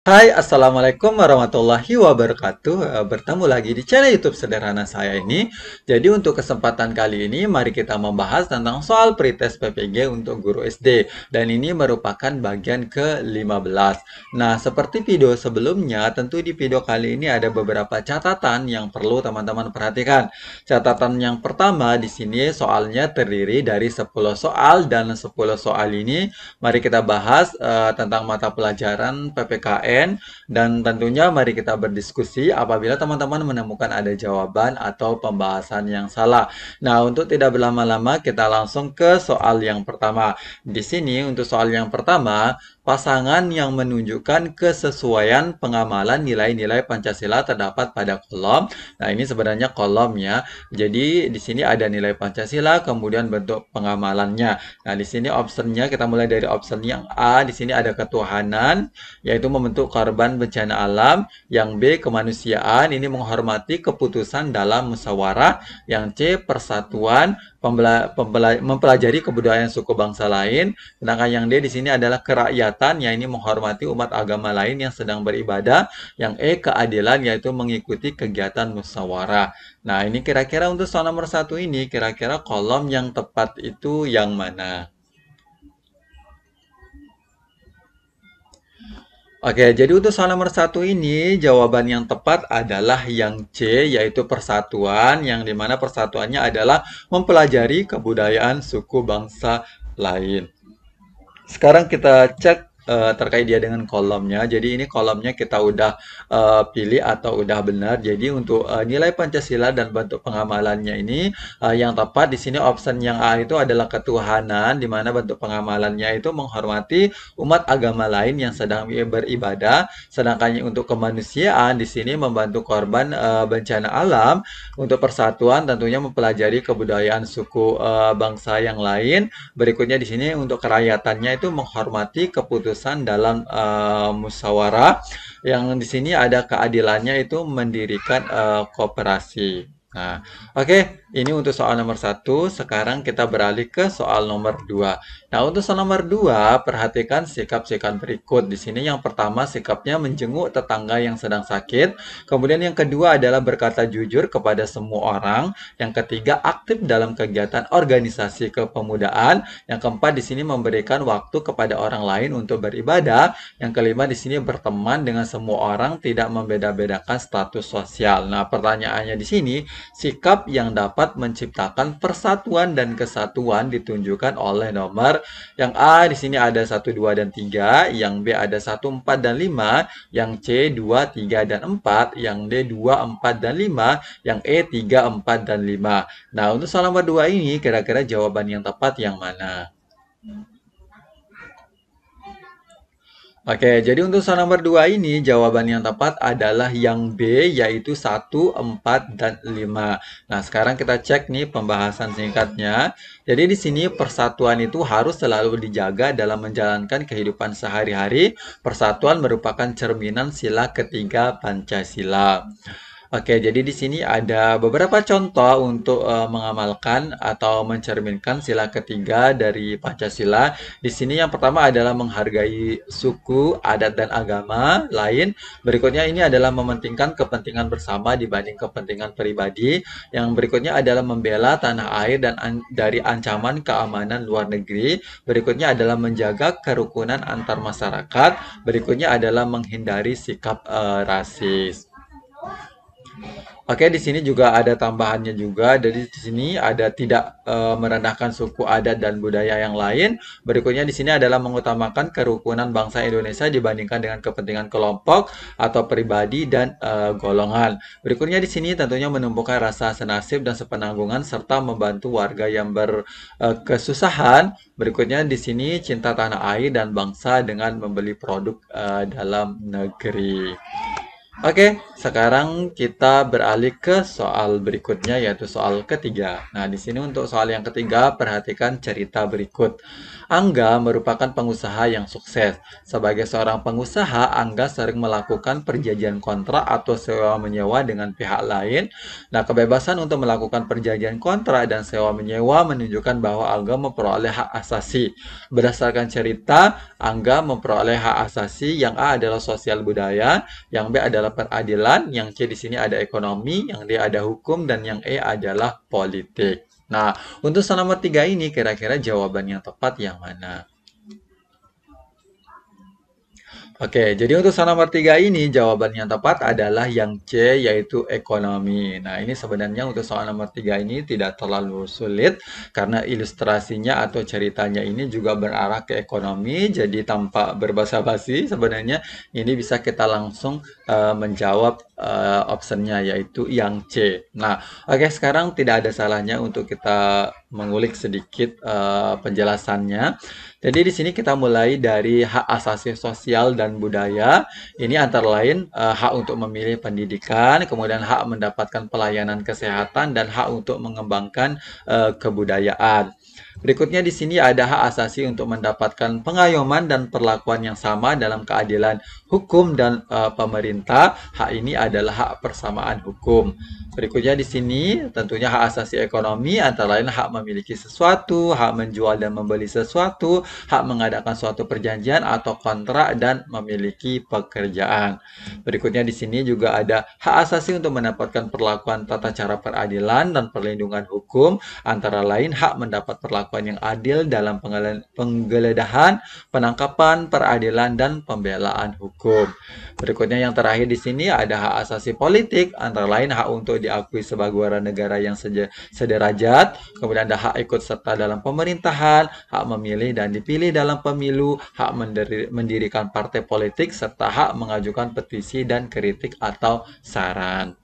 Hai, Assalamualaikum warahmatullahi wabarakatuh. Bertemu lagi di channel YouTube sederhana saya ini. Jadi untuk kesempatan kali ini, mari kita membahas tentang soal pretest PPG untuk guru SD. Dan ini merupakan bagian ke-15. Nah, seperti video sebelumnya, tentu di video kali ini ada beberapa catatan yang perlu teman-teman perhatikan. Catatan yang pertama di sini soalnya terdiri dari 10 soal dan 10 soal ini mari kita bahas tentang mata pelajaran PPKN dan tentunya mari kita berdiskusi apabila teman-teman menemukan ada jawaban atau pembahasan yang salah. Nah, untuk tidak berlama-lama kita langsung ke soal yang pertama. Di sini untuk soal yang pertama, pasangan yang menunjukkan kesesuaian pengamalan nilai-nilai Pancasila terdapat pada kolom. Nah, ini sebenarnya kolomnya. Jadi di sini ada nilai Pancasila, kemudian bentuk pengamalannya. Nah, di sini optionnya kita mulai dari option yang A. Di sini ada ketuhanan, yaitu membentuk korban bencana alam. Yang B, kemanusiaan, ini menghormati keputusan dalam musyawarah. Yang C, persatuan, mempelajari kebudayaan suku bangsa lain. Sedangkan yang D di sini adalah kerakyatan, yang ini menghormati umat agama lain yang sedang beribadah. Yang E, keadilan, yaitu mengikuti kegiatan musyawarah. Nah, ini kira-kira untuk soal nomor satu ini, kira-kira kolom yang tepat itu yang mana? Oke, jadi untuk soal nomor satu ini, jawaban yang tepat adalah yang C, yaitu persatuan, yang dimana persatuannya adalah mempelajari kebudayaan suku bangsa lain. Sekarang kita cek terkait dia dengan kolomnya. Jadi ini kolomnya kita udah pilih atau udah benar. Jadi untuk nilai Pancasila dan bentuk pengamalannya ini yang tepat di sini option yang A itu adalah ketuhanan, di mana bentuk pengamalannya itu menghormati umat agama lain yang sedang beribadah. Sedangkan untuk kemanusiaan di sini membantu korban bencana alam. Untuk persatuan tentunya mempelajari kebudayaan suku bangsa yang lain. Berikutnya di sini untuk kerahyatannya itu menghormati keputusan dalam musyawarah. Yang di sini ada keadilannya itu mendirikan koperasi. Nah, oke, ini untuk soal nomor satu. Sekarang kita beralih ke soal nomor dua. Nah, untuk soal nomor dua, perhatikan sikap-sikap berikut. Di sini yang pertama sikapnya menjenguk tetangga yang sedang sakit. Kemudian yang kedua adalah berkata jujur kepada semua orang. Yang ketiga aktif dalam kegiatan organisasi kepemudaan. Yang keempat di sini memberikan waktu kepada orang lain untuk beribadah. Yang kelima di sini berteman dengan semua orang, tidak membeda-bedakan status sosial. Nah, pertanyaannya di sini, sikap yang dapat menciptakan persatuan dan kesatuan ditunjukkan oleh nomor yang A di sini ada 1, 2, dan 3, yang B ada 1, 4, dan 5, yang C 2, 3, dan 4, yang D 2, 4, dan 5, yang E 3, 4, dan 5. Nah, untuk soal nomor 2 ini kira-kira jawaban yang tepat yang mana? Oke, jadi untuk soal nomor 2 ini jawaban yang tepat adalah yang B, yaitu 1, 4, dan 5. Nah, sekarang kita cek nih pembahasan singkatnya. Jadi di sini persatuan itu harus selalu dijaga dalam menjalankan kehidupan sehari-hari. Persatuan merupakan cerminan sila ketiga Pancasila. Oke, jadi di sini ada beberapa contoh untuk mengamalkan atau mencerminkan sila ketiga dari Pancasila. Di sini yang pertama adalah menghargai suku, adat, dan agama lain. Berikutnya ini adalah mementingkan kepentingan bersama dibanding kepentingan pribadi. Yang berikutnya adalah membela tanah air dan dari ancaman keamanan luar negeri. Berikutnya adalah menjaga kerukunan antar masyarakat. Berikutnya adalah menghindari sikap rasis. Oke, di sini juga ada tambahannya juga. Jadi di sini ada tidak merendahkan suku, adat, dan budaya yang lain. Berikutnya di sini adalah mengutamakan kerukunan bangsa Indonesia dibandingkan dengan kepentingan kelompok atau pribadi dan golongan. Berikutnya di sini tentunya menumbuhkan rasa senasib dan sepenanggungan serta membantu warga yang berkesusahan. Berikutnya di sini cinta tanah air dan bangsa dengan membeli produk dalam negeri. Oke, sekarang kita beralih ke soal berikutnya yaitu soal ketiga. Nah, di sini untuk soal yang ketiga, perhatikan cerita berikut. Angga merupakan pengusaha yang sukses. Sebagai seorang pengusaha, Angga sering melakukan perjanjian kontrak atau sewa-menyewa dengan pihak lain. Nah, kebebasan untuk melakukan perjanjian kontrak dan sewa-menyewa menunjukkan bahwa Angga memperoleh hak asasi. Berdasarkan cerita, Angga memperoleh hak asasi yang A adalah sosial budaya, yang B adalah peradilan, yang C di sini ada ekonomi, yang D ada hukum, dan yang E adalah politik. Nah, untuk soal nomor 3 ini kira-kira jawaban yang tepat yang mana? Oke, jadi untuk soal nomor 3 ini jawaban yang tepat adalah yang C yaitu ekonomi. Nah, ini sebenarnya untuk soal nomor 3 ini tidak terlalu sulit karena ilustrasinya atau ceritanya ini juga berarah ke ekonomi. Jadi tanpa berbasa-basi sebenarnya ini bisa kita langsung menjawab optionnya yaitu yang C. Nah, oke sekarang tidak ada salahnya untuk kita mengulik sedikit penjelasannya. Jadi di sini kita mulai dari hak asasi sosial dan budaya. Ini antara lain hak untuk memilih pendidikan, kemudian hak mendapatkan pelayanan kesehatan dan hak untuk mengembangkan kebudayaan. Berikutnya di sini ada hak asasi untuk mendapatkan pengayoman dan perlakuan yang sama dalam keadilan hukum dan pemerintah. Hak ini adalah hak persamaan hukum. Berikutnya di sini tentunya hak asasi ekonomi antara lain hak memiliki sesuatu, hak menjual dan membeli sesuatu, hak mengadakan suatu perjanjian atau kontrak dan memiliki pekerjaan. Berikutnya di sini juga ada hak asasi untuk mendapatkan perlakuan tata cara peradilan dan perlindungan hukum, antara lain hak mendapat perlakuan yang adil dalam penggeledahan, penangkapan, peradilan dan pembelaan hukum. Berikutnya yang terakhir di sini ada hak asasi politik, antara lain hak untuk diakui sebagai warga negara yang sederajat, kemudian ada hak ikut serta dalam pemerintahan, hak memilih dan dipilih dalam pemilu, hak mendirikan partai politik, serta hak mengajukan petisi dan kritik atau saran.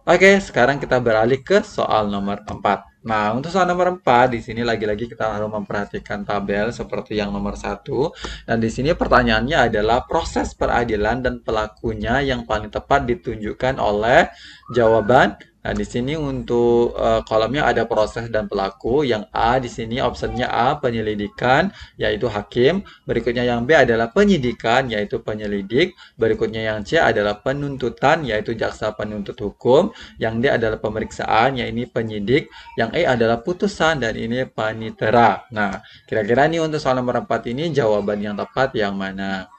Oke, sekarang kita beralih ke soal nomor 4. Nah, untuk soal nomor 4, di sini lagi-lagi kita harus memperhatikan tabel seperti yang nomor 1. Dan di sini pertanyaannya adalah proses peradilan dan pelakunya yang paling tepat ditunjukkan oleh jawaban. Nah, di sini untuk kolomnya ada proses dan pelaku. Yang A di sini optionnya A, penyelidikan, yaitu hakim. Berikutnya yang B adalah penyidikan, yaitu penyelidik. Berikutnya yang C adalah penuntutan, yaitu jaksa penuntut hukum. Yang D adalah pemeriksaan, yaitu ini penyidik. Yang E adalah putusan, dan ini panitera. Nah, kira-kira nih untuk soal nomor 4 ini jawaban yang tepat yang mana?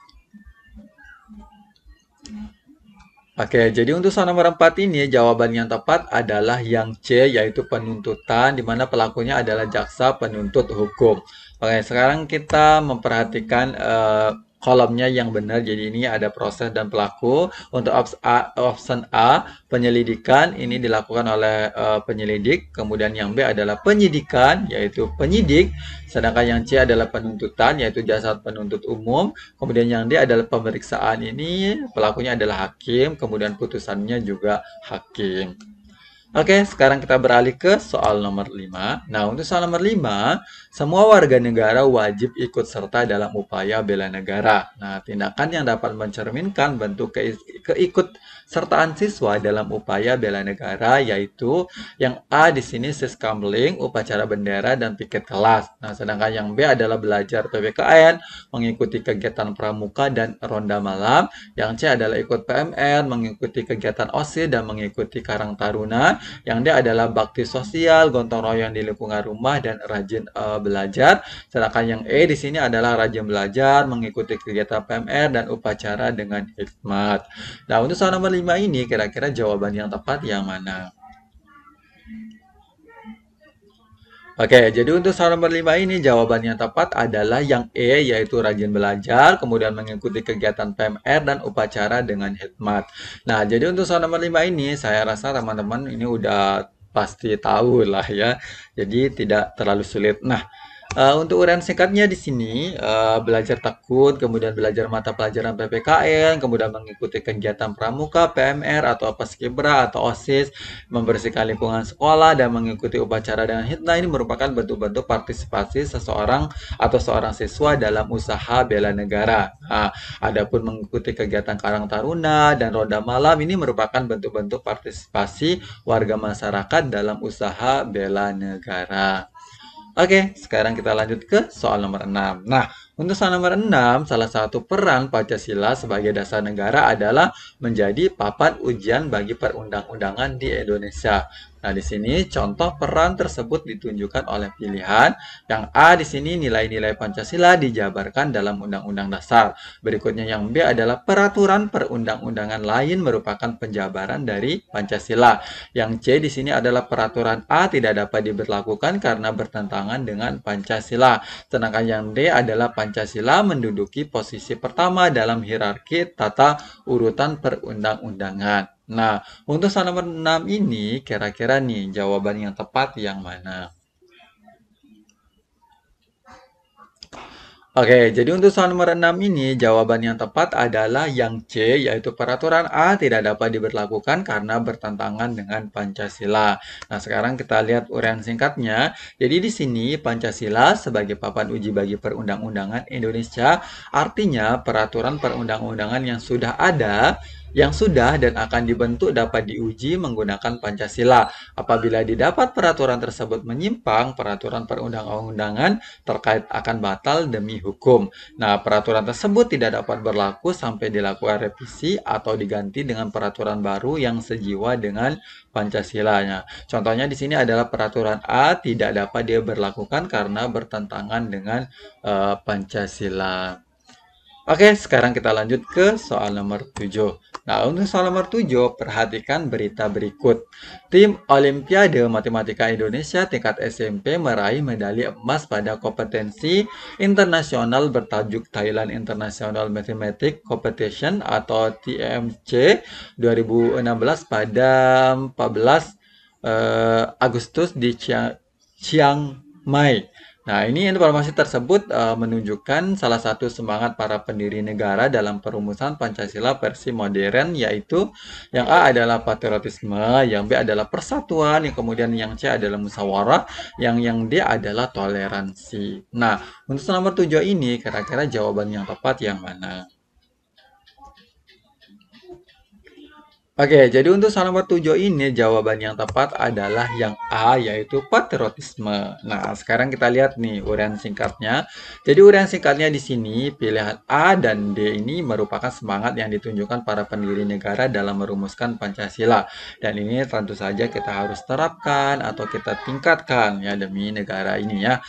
Oke, jadi untuk soal nomor 4 ini jawaban yang tepat adalah yang C, yaitu penuntutan, di mana pelakunya adalah jaksa penuntut hukum. Oke, sekarang kita memperhatikan kolomnya yang benar. Jadi ini ada proses dan pelaku. Untuk option A, penyelidikan ini dilakukan oleh penyelidik. Kemudian yang B adalah penyidikan, yaitu penyidik. Sedangkan yang C adalah penuntutan, yaitu jasa penuntut umum. Kemudian yang D adalah pemeriksaan, ini pelakunya adalah hakim. Kemudian putusannya juga hakim. Oke, sekarang kita beralih ke soal nomor 5. Nah, untuk soal nomor 5, semua warga negara wajib ikut serta dalam upaya bela negara. Nah, tindakan yang dapat mencerminkan bentuk keikutsertaan siswa dalam upaya bela negara yaitu yang A di sini siskamling, upacara bendera, dan piket kelas. Nah, sedangkan yang B adalah belajar PPKN, mengikuti kegiatan pramuka dan ronda malam. Yang C adalah ikut PMR, mengikuti kegiatan OSIS dan mengikuti Karang Taruna. Yang D adalah bakti sosial, gotong royong di lingkungan rumah dan rajin belajar. Sedangkan yang E di sini adalah rajin belajar, mengikuti kegiatan PMR dan upacara dengan hikmat. Nah, untuk soal nomor 5 ini kira-kira jawaban yang tepat yang mana? Oke, jadi untuk soal nomor 5 ini jawaban yang tepat adalah yang E, yaitu rajin belajar, kemudian mengikuti kegiatan PMR dan upacara dengan hikmat. Nah, jadi untuk soal nomor 5 ini, saya rasa teman-teman ini udah pasti tahu lah ya. Jadi tidak terlalu sulit. Nah, Untuk uraian singkatnya di sini, belajar tekun, kemudian belajar mata pelajaran PPKN, kemudian mengikuti kegiatan pramuka, PMR, atau Paskibra, atau OSIS, membersihkan lingkungan sekolah, dan mengikuti upacara dengan hikmah ini merupakan bentuk-bentuk partisipasi seseorang atau seorang siswa dalam usaha bela negara. Nah, adapun mengikuti kegiatan Karang Taruna dan Ronda Malam ini merupakan bentuk-bentuk partisipasi warga masyarakat dalam usaha bela negara. Oke, sekarang kita lanjut ke soal nomor 6. Nah, untuk soal nomor 6, salah satu peran Pancasila sebagai dasar negara adalah menjadi papan ujian bagi perundang-undangan di Indonesia. Nah, di sini contoh peran tersebut ditunjukkan oleh pilihan. Yang A di sini nilai-nilai Pancasila dijabarkan dalam Undang-Undang Dasar. Berikutnya yang B adalah peraturan perundang-undangan lain merupakan penjabaran dari Pancasila. Yang C di sini adalah peraturan A tidak dapat diberlakukan karena bertentangan dengan Pancasila. Sedangkan yang D adalah Pancasila menduduki posisi pertama dalam hierarki tata urutan perundang-undangan. Nah, untuk soal nomor 6 ini, kira-kira nih jawaban yang tepat yang mana? Oke, jadi untuk soal nomor 6 ini, jawaban yang tepat adalah yang C, yaitu peraturan A tidak dapat diberlakukan karena bertentangan dengan Pancasila. Nah, sekarang kita lihat uraian singkatnya. Jadi di sini Pancasila sebagai papan uji bagi perundang-undangan Indonesia, artinya peraturan perundang-undangan yang sudah dan akan dibentuk dapat diuji menggunakan Pancasila. Apabila didapat peraturan tersebut menyimpang, peraturan perundang-undangan terkait akan batal demi hukum. Nah, peraturan tersebut tidak dapat berlaku sampai dilakukan revisi atau diganti dengan peraturan baru yang sejiwa dengan Pancasila-nya. Contohnya di sini adalah peraturan A tidak dapat diberlakukan karena bertentangan dengan Pancasila. Oke, sekarang kita lanjut ke soal nomor 7. Nah, untuk soal nomor 7, perhatikan berita berikut. Tim Olimpiade Matematika Indonesia tingkat SMP meraih medali emas pada kompetensi internasional bertajuk Thailand International Mathematics Competition atau TMC 2016 pada 14 Agustus di Chiang Mai. Nah, ini informasi tersebut menunjukkan salah satu semangat para pendiri negara dalam perumusan Pancasila versi modern, yaitu yang A adalah patriotisme, yang B adalah persatuan, yang kemudian yang C adalah musyawarah, yang D adalah toleransi. Nah, untuk nomor 7 ini, kira-kira jawaban yang tepat yang mana? Oke, jadi untuk soal nomor 7 ini jawaban yang tepat adalah yang A, yaitu patriotisme. Nah, sekarang kita lihat nih uraian singkatnya. Jadi uraian singkatnya di sini pilihan A dan D ini merupakan semangat yang ditunjukkan para pendiri negara dalam merumuskan Pancasila. Dan ini tentu saja kita harus terapkan atau kita tingkatkan ya demi negara ini ya.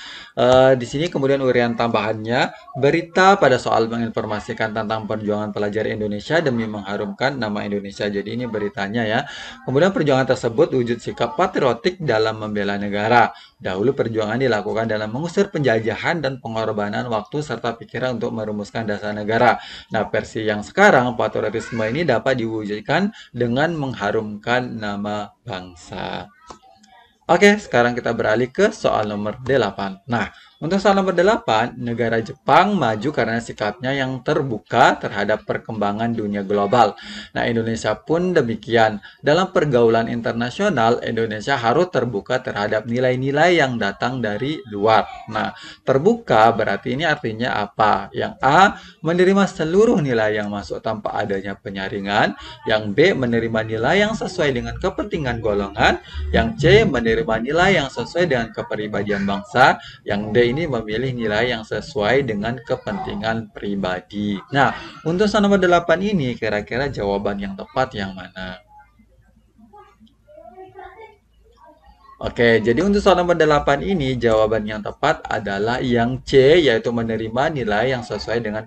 Di sini kemudian uraian tambahannya, berita pada soal menginformasikan tentang perjuangan pelajar Indonesia demi mengharumkan nama Indonesia. Jadi ini beritanya ya. Kemudian perjuangan tersebut wujud sikap patriotik dalam membela negara. Dahulu perjuangan dilakukan dalam mengusir penjajahan dan pengorbanan waktu serta pikiran untuk merumuskan dasar negara. Nah, versi yang sekarang patriotisme ini dapat diwujudkan dengan mengharumkan nama bangsa. Oke, sekarang kita beralih ke soal nomor 8. Nah, untuk soal nomor 8, negara Jepang maju karena sikapnya yang terbuka terhadap perkembangan dunia global. Nah, Indonesia pun demikian. Dalam pergaulan internasional, Indonesia harus terbuka terhadap nilai-nilai yang datang dari luar. Nah, terbuka berarti ini artinya apa? Yang A, menerima seluruh nilai yang masuk tanpa adanya penyaringan. Yang B, menerima nilai yang sesuai dengan kepentingan golongan. Yang C, menerima nilai yang sesuai dengan kepribadian bangsa. Yang D ini memilih nilai yang sesuai dengan kepentingan pribadi. Nah, untuk soal nomor 8 ini kira-kira jawaban yang tepat yang mana? Oke, jadi untuk soal nomor 8 ini jawaban yang tepat adalah yang C, yaitu menerima nilai yang sesuai dengan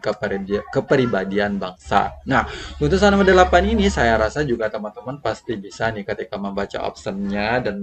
kepribadian bangsa. Nah, untuk soal nomor 8 ini saya rasa juga teman-teman pasti bisa nih ketika membaca optionnya dan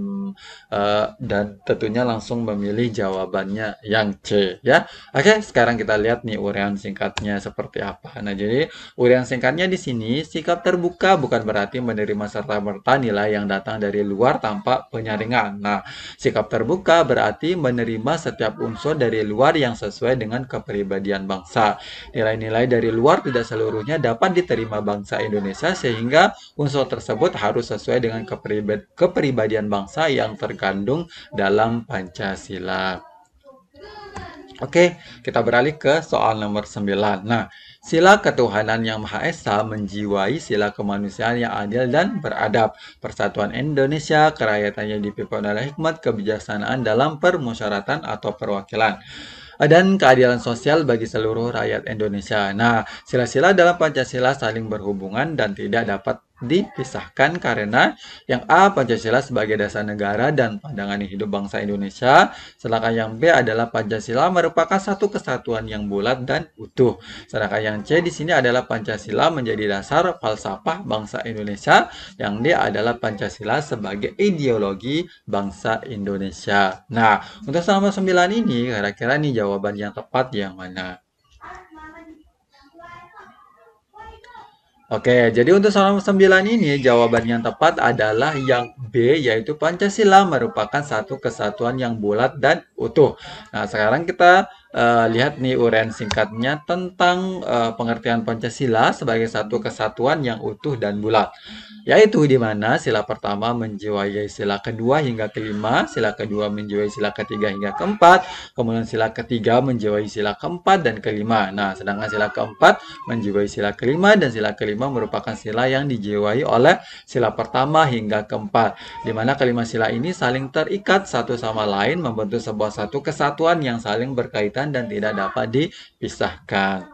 tentunya langsung memilih jawabannya yang C ya. Oke, sekarang kita lihat nih uraian singkatnya seperti apa. Nah, jadi uraian singkatnya di sini, sikap terbuka bukan berarti menerima serta-merta nilai yang datang dari luar tanpa penyaringan. Nah, sikap terbuka berarti menerima setiap unsur dari luar yang sesuai dengan kepribadian bangsa. Nilai-nilai dari luar tidak seluruhnya dapat diterima bangsa Indonesia sehingga unsur tersebut harus sesuai dengan kepribadian bangsa yang terkandung dalam Pancasila. Oke, kita beralih ke soal nomor 9. Nah, sila ketuhanan yang Maha Esa menjiwai sila kemanusiaan yang adil dan beradab. Persatuan Indonesia, kerahyatannya dipimpin oleh hikmat kebijaksanaan dalam permusyawaratan atau perwakilan dan keadilan sosial bagi seluruh rakyat Indonesia. Nah, sila-sila dalam Pancasila saling berhubungan dan tidak dapat dipisahkan karena yang A, Pancasila sebagai dasar negara dan pandangan hidup bangsa Indonesia, sedangkan yang B adalah Pancasila merupakan satu kesatuan yang bulat dan utuh. Sedangkan yang C di sini adalah Pancasila menjadi dasar falsafah bangsa Indonesia, yang D adalah Pancasila sebagai ideologi bangsa Indonesia. Nah, untuk soal nomor 9 ini, kira-kira nih jawaban yang tepat yang mana? Oke, jadi untuk soal nomor 9 ini jawaban yang tepat adalah yang B, yaitu Pancasila merupakan satu kesatuan yang bulat dan utuh. Nah, sekarang kita lihat nih uraian singkatnya tentang pengertian Pancasila sebagai satu kesatuan yang utuh dan bulat. Yaitu di mana sila pertama menjiwai sila kedua hingga kelima, sila kedua menjiwai sila ketiga hingga keempat, kemudian sila ketiga menjiwai sila keempat dan kelima. Nah, sedangkan sila keempat menjiwai sila kelima dan sila kelima merupakan sila yang dijiwai oleh sila pertama hingga keempat, di mana kelima sila ini saling terikat satu sama lain membentuk sebuah satu kesatuan yang saling berkaitan dan tidak dapat dipisahkan.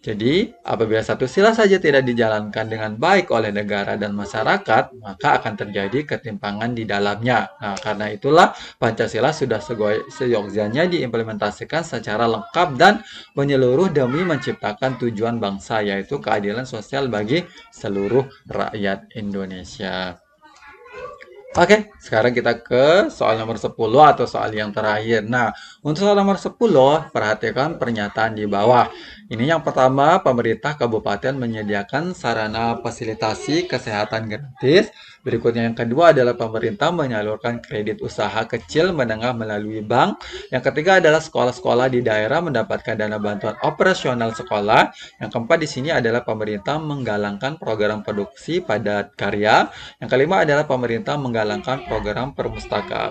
Jadi, apabila satu sila saja tidak dijalankan dengan baik oleh negara dan masyarakat, maka akan terjadi ketimpangan di dalamnya. Nah, karena itulah Pancasila sudah seyogyanya diimplementasikan secara lengkap dan menyeluruh demi menciptakan tujuan bangsa, yaitu keadilan sosial bagi seluruh rakyat Indonesia. Oke, sekarang kita ke soal nomor 10 atau soal yang terakhir. Nah, untuk soal nomor 10, perhatikan pernyataan di bawah. Ini yang pertama, pemerintah kabupaten menyediakan sarana fasilitasi kesehatan gratis. Berikutnya yang kedua adalah pemerintah menyalurkan kredit usaha kecil menengah melalui bank. Yang ketiga adalah sekolah-sekolah di daerah mendapatkan dana bantuan operasional sekolah. Yang keempat di sini adalah pemerintah menggalangkan program produksi padat karya. Yang kelima adalah pemerintah menggalangkan program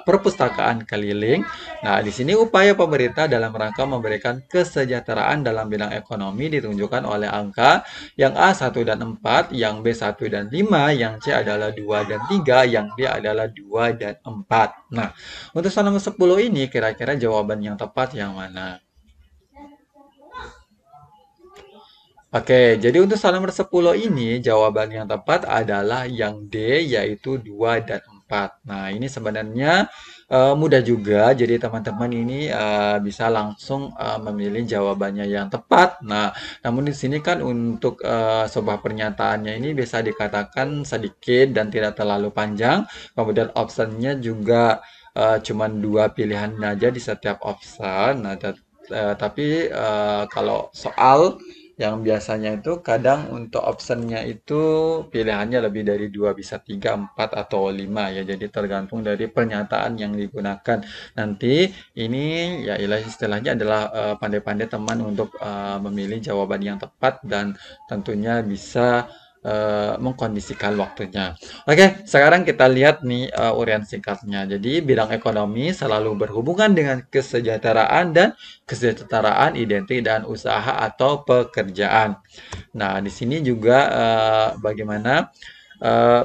perpustakaan keliling. Nah, di sini upaya pemerintah dalam rangka memberikan kesejahteraan dalam bidang ekonomi ditunjukkan oleh angka yang A 1 dan 4, yang B 1 dan 5, yang C adalah 2 dan 3, yang D adalah 2 dan 4. Nah, untuk soal nomor 10 ini kira-kira jawaban yang tepat yang mana? Oke, jadi untuk soal nomor 10 ini jawaban yang tepat adalah yang D, yaitu 2 dan 4. Nah, ini sebenarnya mudah juga, jadi teman-teman ini bisa langsung memilih jawabannya yang tepat. Nah, namun di sini kan untuk sebuah pernyataannya ini bisa dikatakan sedikit dan tidak terlalu panjang. Kemudian optionnya juga cuma 2 pilihan aja di setiap option. Nah, tapi kalau soal yang biasanya itu kadang untuk optionnya itu pilihannya lebih dari 2, bisa 3, 4, atau 5 ya. Jadi tergantung dari pernyataan yang digunakan. Nanti ini ya istilahnya adalah pandai-pandai teman untuk memilih jawaban yang tepat dan tentunya bisa mengkondisikan waktunya. Oke, sekarang kita lihat nih uraian singkatnya. Jadi bidang ekonomi selalu berhubungan dengan kesejahteraan dan kesejahteraan identik dan usaha atau pekerjaan. Nah, di sini juga bagaimana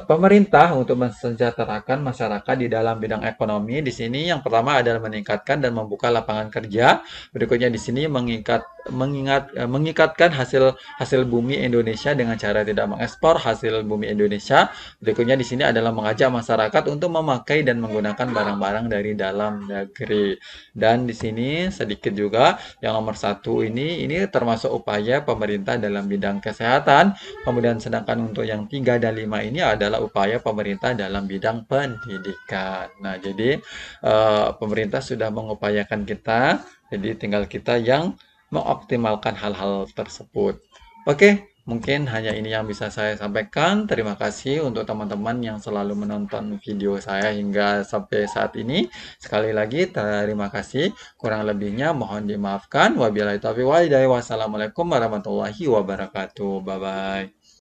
pemerintah untuk mensejahterakan masyarakat di dalam bidang ekonomi. Di sini yang pertama adalah meningkatkan dan membuka lapangan kerja. Berikutnya di sini mengikatkan hasil bumi Indonesia dengan cara tidak mengekspor hasil bumi Indonesia. Berikutnya di sini adalah mengajak masyarakat untuk memakai dan menggunakan barang-barang dari dalam negeri. Dan di sini sedikit juga yang nomor 1 ini termasuk upaya pemerintah dalam bidang kesehatan. Kemudian sedangkan untuk yang 3 dan 5 ini adalah upaya pemerintah dalam bidang pendidikan. Nah, jadi pemerintah sudah mengupayakan kita, jadi tinggal kita yang mengoptimalkan hal-hal tersebut. Oke, Mungkin hanya ini yang bisa saya sampaikan. Terima kasih untuk teman-teman yang selalu menonton video saya hingga sampai saat ini. Sekali lagi, terima kasih. Kurang lebihnya mohon dimaafkan. Wabillahi taufiq wal hidayah. Wassalamualaikum warahmatullahi wabarakatuh. Bye-bye.